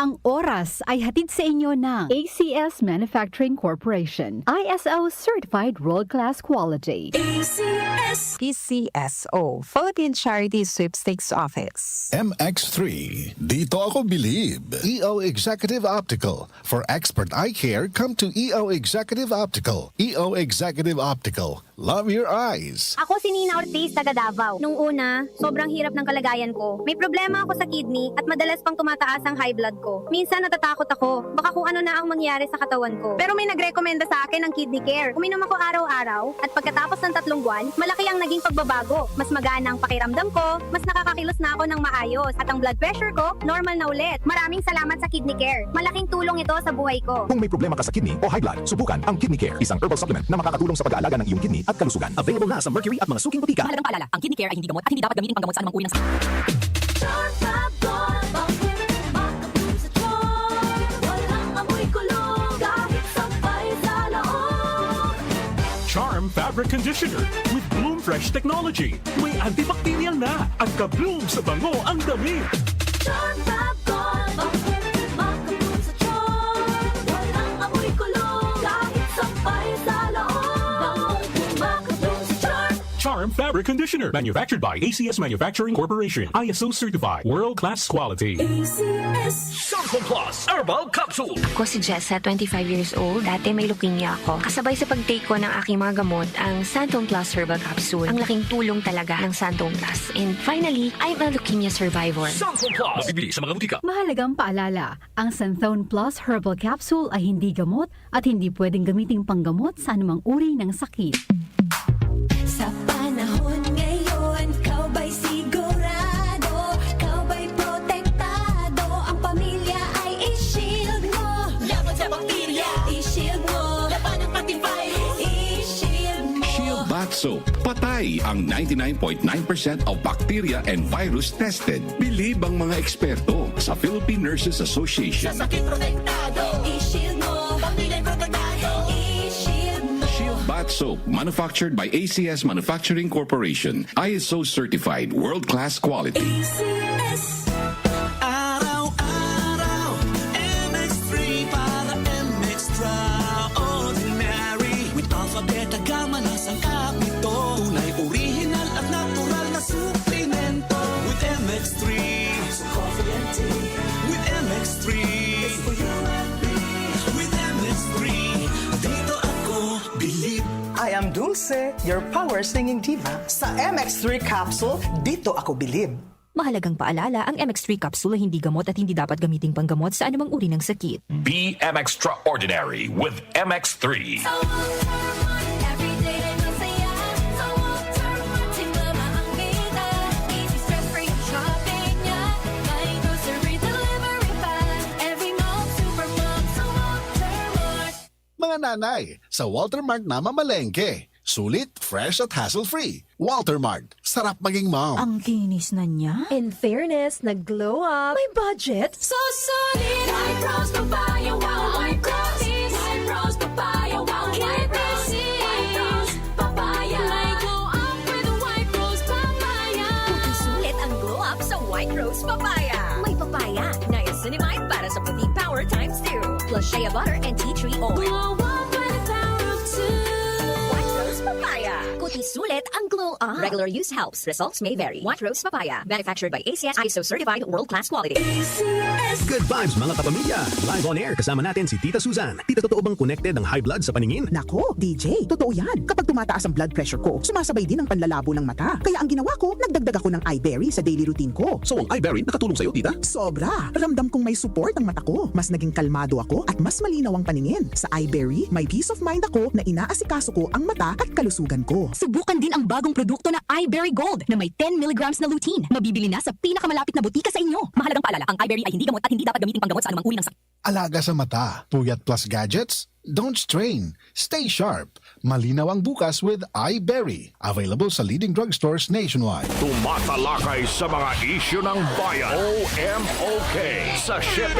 Ang oras ay hatid sa inyo ng ACS Manufacturing Corporation. ISO Certified World-Class Quality. ACS PCSO, Philippine Charity Sweepstakes Office. MX3, dito ako believe. EO Executive Optical. For expert eye care, come to EO Executive Optical. EO Executive Optical. Love your eyes. Ako si Nina Ortiz, taga Davao. Nung una, sobrang hirap ng kalagayan ko. May problema ako sa kidney at madalas pang tumataas ang high blood ko. Minsan natatakot ako, baka kung ano na ang mangyari sa katawan ko. Pero may nagrekomenda sa akin ng kidney care. Uminom ako araw-araw at pagkatapos ng 3 buwan, malaki ang naging pagbabago. Mas magana ang pakiramdam ko, mas nakakakilos na ako ng maayos at ang blood pressure ko, normal na ulit. Maraming salamat sa kidney care. Malaking tulong ito sa buhay ko. Kung may problema ka sa kidney o high blood, subukan ang Kidney Care, isang herbal supplement na makakatulong sa pag-aalaga ng iyong kidney at kalusugan. Available na sa Mercury at mga suking butika. Mahalagang paalala, ang kidney care ay hindi gamot at hindi dapat gamitin panggamot sa anumang uri ng Charm Fabric Conditioner with Bloom Fresh Technology. May antibacterial na at ka-bloom sa bango ang damit. Charm Fab Gold, bakit makabloom sa charm? Walang amoy kulong, kahit sampay sa loob. Makabloom sa charm. Charm Fabric Conditioner, manufactured by ACS Manufacturing Corporation. ISO certified, world-class quality. ACS. Santon Plus Herbal Capsule. Ako si Jessa, 25 years old. Dati may leukemia ako. Kasabay sa pag-take ko ng aking mga gamot, ang Santon Plus Herbal Capsule. Ang laking tulong talaga ng Santon Plus. And finally, I'm a leukemia survivor. Santon Plus. Mabibili sa mga butika. Mahalagang paalala, ang Santhone Plus Herbal Capsule ay hindi gamot at hindi pwedeng gamiting panggamot sa anumang uri ng sakit. Sa panahon ngayon, kau ba'y sigurado? Kau ba'y protektado? Ang pamilya ay i-shield mo. Laban sa bakterya, i-shield mo. Laban ng pati virus, i-shield mo. Shield Bath Soap. Patay ang 99.9% of bacteria and virus tested. Believe ang mga eksperto sa Philippine Nurses Association. Sa sakit protektado, i-shield mo. Pamilya protektado, i-shield mo. Shield Bath Soap, manufactured by ACS Manufacturing Corporation. ISO certified, world-class quality. ACS. Araw-araw, MX3 para MX-Traordinary. With alphabet, agama na sangkap nito. Tunay, original at natural na suplemento. With MX3, so coffee and tea. With MX3, it's for you and me. With MX3, dito ako believe. I am Dulce, your power singing diva. Sa MX3 capsule, dito ako bilib. Mahalagang paalala, ang MX3 capsule ay hindi gamot at hindi dapat gamiting panggamot sa anumang uri ng sakit. Be MX-Traordinary with MX3. Sa Walter Mart, everyday ay masaya. Sa Walter Mart, tingnan ang bida. Easy stress-free ang shopping niya. May grocery delivery pa. Every mall, supermall, sa Walter Mart. Mga nanay, sa Walter Mart na mamalengke. Sulit, fresh at hassle-free. Walter Mart, sarap maging mom. Ang kinis na niya. In fairness, nag-glow up. May budget. So solid, White Rose Papaya, wow, White Rose. White Rose Papaya, wow, White Rose. White Rose Papaya. May glow up with a White Rose Papaya. Puti sulit ang glow up sa White Rose Papaya. May papaya, niacinamide para sa puti power times 2. Plus shea butter and tea tree oil. Glow up with the power of 2. White Rose Papaya. Puti sulit ang glow up. Regular use helps. Results may vary. White Rose Papaya. Manufactured by ACS ISO certified world-class quality. ACS. Good vibes mga kapamilya! Live on air kasama natin si Tita Susan. Tita, totoo bang connected ang high blood sa paningin? Nako, DJ, totoo yan. Kapag tumataas ang blood pressure ko, sumasabay din ang panlalabo ng mata. Kaya ang ginawa ko, nagdagdag ako ng iBerry sa daily routine ko. So ang iBerry nakatulong sa'yo, Tita? Sobra! Ramdam kong may support ang mata ko. Mas naging kalmado ako at mas malinaw ang paningin. Sa iBerry, may peace of mind ako na inaasikaso ko ang mata at kalusugan ko. Subukan din ang bagong produkto na iBerry Gold na may 10 mg na lutein. Mabibili na sa pinakamalapit na butika sa inyo. Mahalagang paalala, ang iBerry ay hindi gamot at hindi dapat gamitin panggamot sa anumang uri ng sakit. Alaga sa mata. Puyat plus gadgets? Don't strain. Stay sharp. Malinaw ang bukas with iBerry. Available sa leading drugstores nationwide. Tumatalakay sa mga isyu ng bayan. OMOK sa shipping